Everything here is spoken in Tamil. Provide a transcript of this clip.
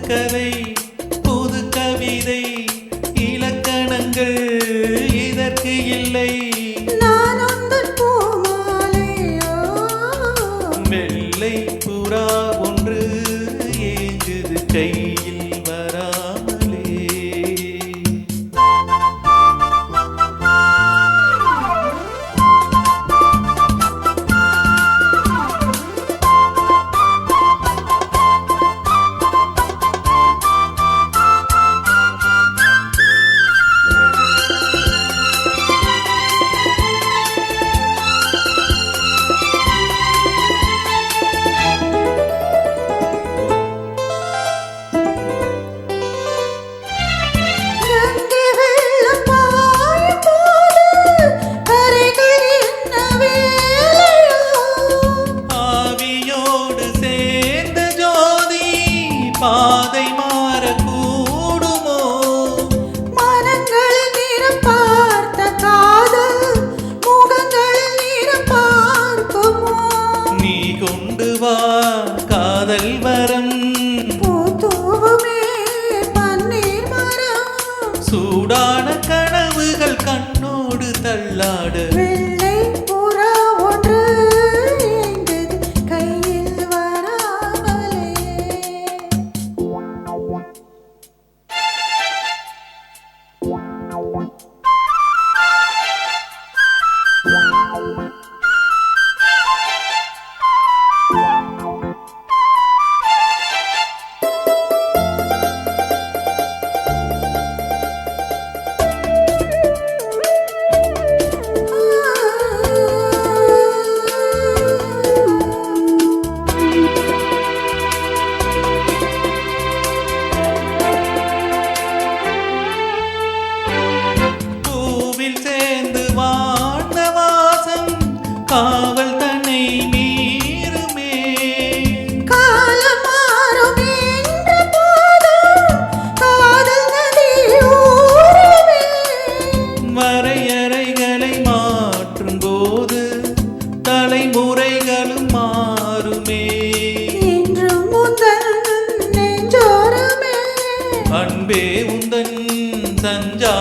கதை புது கவிதை இலக்கணங்கள் இதற்கு இல்லை. நான் உந்தன் பூமாலையோ வெள்ளை புறா ஒன்று ஏங்குது கையில் வராமலே. பாதை மாறக்கூடுமோ? மனங்களில் நிறம் பார்த்த காதல் முகங்களில் நிறம் பார்க்குமோ? நீ கொண்டு வா காதல் வரம், பூத்தூவுமே பன்னீர் மரம், சூடான கனவுகள் கண்ணோடு தள்ளாட. வெள்ளை புறா ஒன்று எங்குது கையில் வராமலே. காவல் தன்னை மீறுமே, காலம் மாறும் என்ற போதும் காதல் நதி ஊறுமே. வரையறைகளை மாற்றும் போது தலைமுறைகளும் மாறுமே. இன்றும் உந்தன் நெஞ்சோரமே அன்பே உந்தன் சஞ்சா